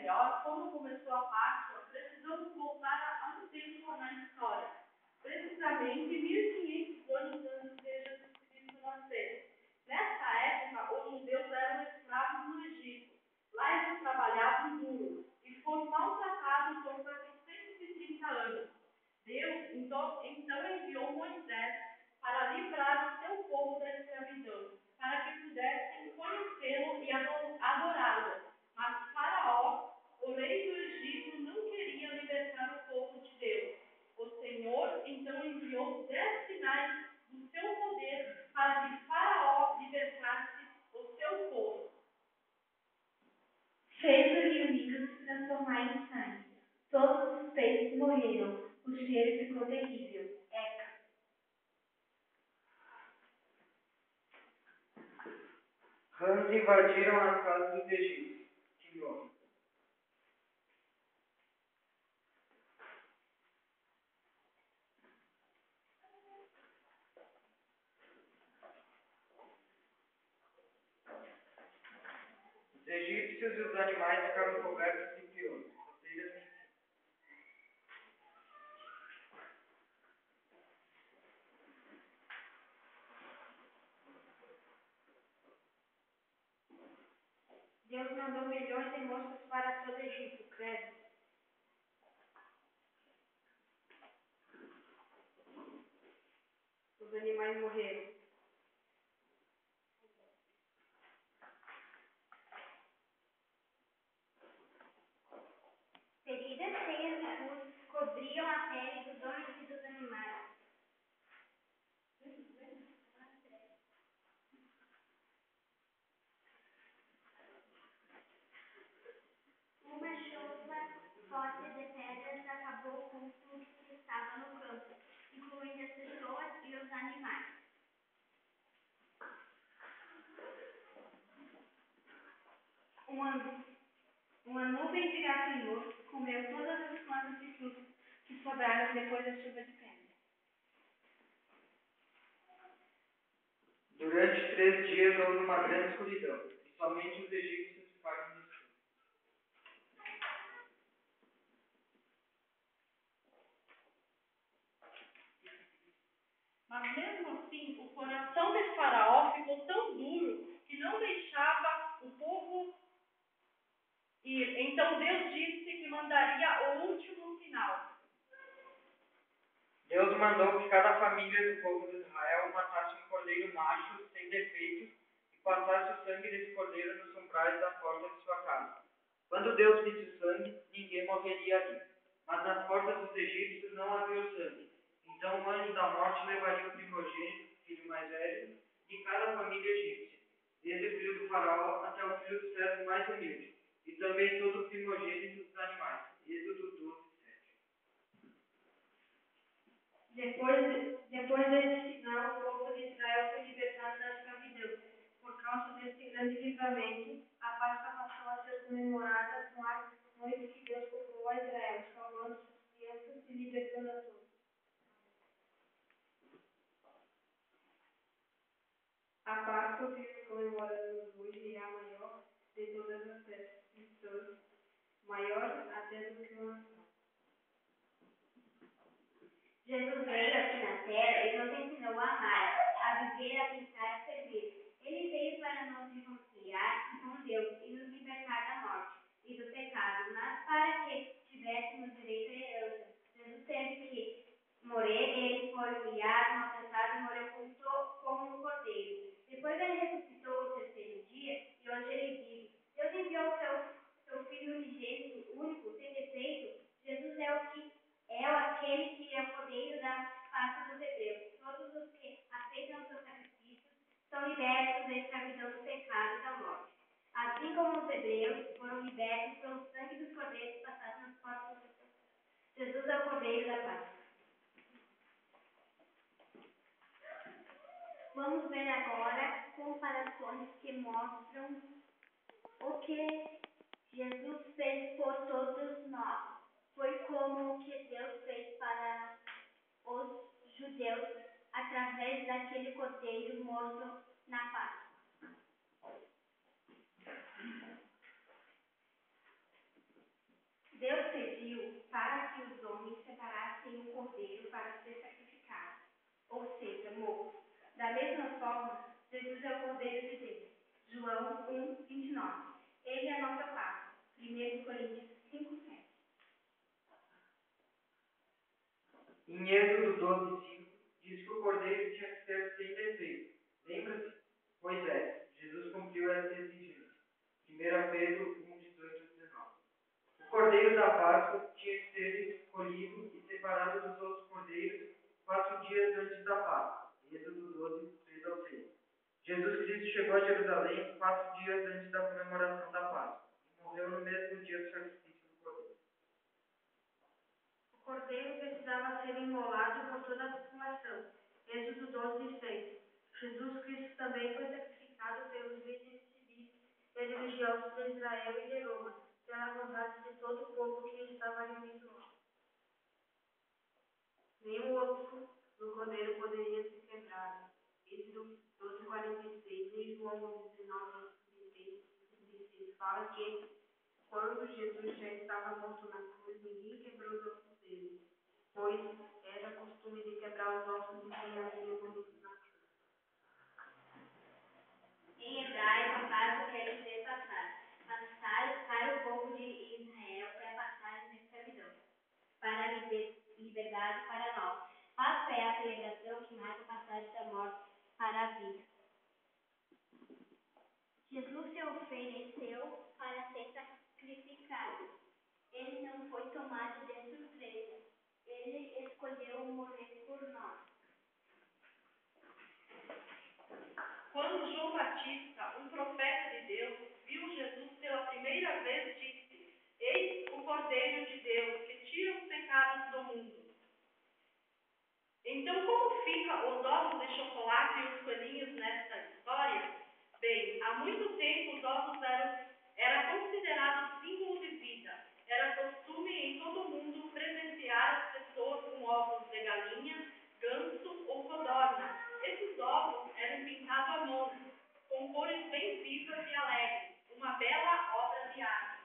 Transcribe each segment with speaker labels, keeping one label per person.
Speaker 1: melhor como começou a Páscoa, precisamos voltar a um tempo na história. Precisamente 1500 anos antes de Jesus Cristo nascer. Nessa época, os judeus eram escravos no Egito. Lá eles trabalhavam duro e foram maltratados por 430 anos. Deus então enviou Moisés para livrar o seu povo da escravidão, para que pudessem conhecê-lo e adorá-lo. Mas Faraó, o rei do Egito, não queria libertar o povo de Deus. O Senhor então enviou 10 sinais do seu poder para que Faraó libertasse o seu povo.
Speaker 2: Fez o rio Nilo se transformar em sangue. Todos os peixes morreram. O cheiro ficou terrível.
Speaker 3: Rãs invadiram as casas dos egípcios. Timó. Os egípcios e os animais ficaram cobertos de piolhos.
Speaker 2: Deus mandou milhões de moscas para todo o Egito, credo. Os animais morreram. Feridas cheias de pus cobriam a pele dos homens e dos animais. Uma chuva forte de pedras acabou com tudo que estava no campo, incluindo as pessoas e os animais. Uma nuvem de gafanhotos comeu todas as plantas e frutos que sobraram depois da chuva de pedra.
Speaker 3: Durante 3 dias houve uma grande escuridão, e somente os egípcios ficaram no escuro.
Speaker 1: Mas mesmo assim, o coração de Faraó ficou tão duro que não deixava o povo ir. Então Deus disse que mandaria o último sinal.
Speaker 3: Deus mandou que cada família do povo de Israel matasse um cordeiro macho sem defeitos e passasse o sangue desse cordeiro nos umbrais da porta de sua casa. Quando Deus visse o sangue, ninguém morreria ali. Mas nas portas dos egípcios não havia o sangue. Então o anjo da morte levaria o primogênito, filho mais velho, de cada família egípcia, desde o filho do faraó até o filho do servo mais humilde, e também todo o primogênito dos animais. Êxodo 12.
Speaker 2: Depois desse sinal, o povo de Israel foi libertado da escravidão. Por causa desse grande livramento, a Páscoa passou a ser comemorada com a noite que Deus poupou a Israel, salvando suas crianças e libertando a todos. A Páscoa que comemoramos hoje é a maior de todas as festas cristãs, maior até do que o Natal. Jesus veio aqui na terra e nos ensinou a amar, a viver, a pensar, a servir. Ele veio para nos reconciliar com Deus e nos libertar da morte e do pecado, mas para que tivéssemos direito à herança. Jesus teve que morrer, ele foi humilhado, maltratado e morreu como um cordeiro. Depois ele ressuscitou no terceiro dia e hoje ele vive. Deus enviou seu Filho unigênito, único, sem defeito. Jesus é aquele que é o cordeiro da face dos hebreus. Todos os que aceitam o seu sacrifício são libertos da escravidão do pecado e da morte. Assim como os hebreus foram libertos pelo sangue dos cordeiros passados nas portas do céu. Jesus é o cordeiro da paz. Vamos ver agora comparações que mostram o que Jesus fez por todos nós. Foi como o que Deus fez para os judeus através daquele cordeiro morto na Páscoa. seu Cordeiro de Deus. João 1:29. Ele é a nossa paz. 1 Coríntios 5:7.
Speaker 3: Em Êxodo 12:5, diz que o cordeiro tinha que ser sem defeito. Lembra-se? Pois é, Jesus cumpriu essa exigência. 1 Pedro 1:18-19. O cordeiro da Páscoa tinha que ser escolhido e separado dos outros cordeiros 4 dias antes da Páscoa. Êxodo 12:3-6. Jesus Cristo chegou a Jerusalém 4 dias antes da comemoração da Páscoa e morreu no mesmo dia do sacrifício do cordeiro.
Speaker 2: O cordeiro precisava ser imolado por toda a população. Êxodo 12:6. Jesus Cristo também foi sacrificado pelos líderes civis e religiosos de Israel e de Roma, pela vontade de todo o povo que estava reunido lá. Nenhum osso do cordeiro poderia ser quebrado. Êxodo 12:46. Em João 19:16 fala que quando Jesus já estava morto na cruz, ninguém quebrou os ossos dele, pois era costume de quebrar os ossos de quem havia morrido na cruz. Em hebraico, a Páscoa quer dizer passar. Para o povo de Israel é a passagem da escravidão, para a liberdade para nós. Páscoa é a celebração que marca a passagem da morte para a vida. Jesus se ofereceu para ser sacrificado. Ele não foi tomado de surpresa. Ele escolheu morrer por nós.
Speaker 1: Quando João Batista, um profeta de Deus, viu Jesus pela primeira vez, disse: Eis o Cordeiro de Deus, que tira os pecados do mundo. Então, como ficam os ovos de chocolate e os paninhos nesta história? Bem, há muito tempo os ovos eram considerados símbolo de vida. Era costume em todo o mundo presentear as pessoas com ovos de galinha, ganso ou codorna. Esses ovos eram pintados à mão, com cores bem vivas e alegres, uma bela obra de arte.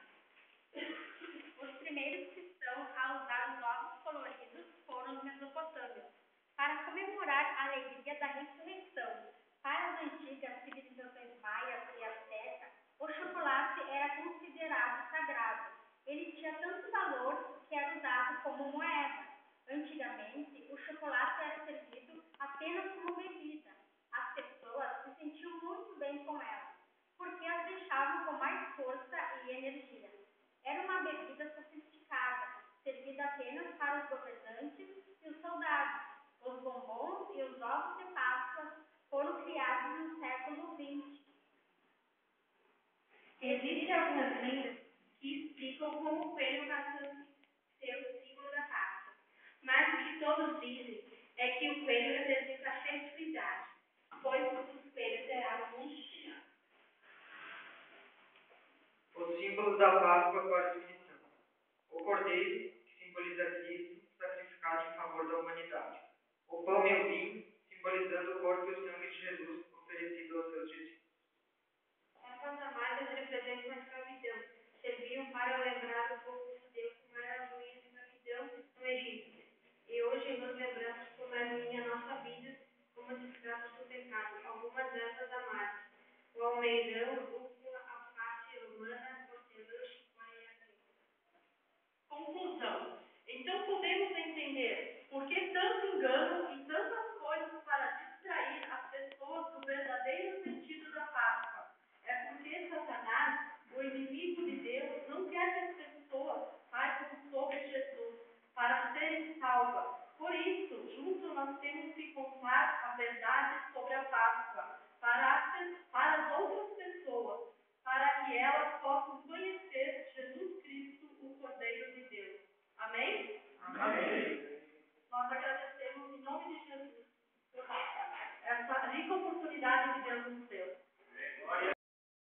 Speaker 2: Os primeiros cristãos a usar os ovos coloridos foram os mesopotâmios, para comemorar a alegria da ressurreição. Para as antigas civilizações maias e aztecas, o chocolate era considerado sagrado. Ele tinha tanto valor que era usado como moeda. Antigamente, o chocolate era servido apenas como bebida. As pessoas se sentiam muito bem com ela, porque as deixavam com mais força e energia. Era uma bebida sofisticada, servida apenas para os governantes e os soldados. Os bombons e os ovos de Páscoa foram criados no século XX. Existem algumas lendas que explicam como o coelho passou a ser o símbolo da Páscoa. Mas o que todos dizem é que o coelho representa a fertilidade, pois os coelhos eram muito tiranos.
Speaker 3: Os símbolos da Páscoa para os cristãos. O cordeiro, que simboliza Cristo, sacrificado em favor da humanidade. O pão e o vinho, simbolizando o corpo e o sangue de Jesus, oferecido aos seus discípulos.
Speaker 2: Essas amargas representam a escravidão. Serviam para lembrar o povo judeu como era ruim a escravidão no Egito. E hoje nos lembramos como é ruim a nossa vida como escravos do pecado. Algumas dessas amargas: o almeirão, rúcula, alface romana, hortelã, chicória e azeite.
Speaker 1: Conclusão. Então podemos entender por que tanto engano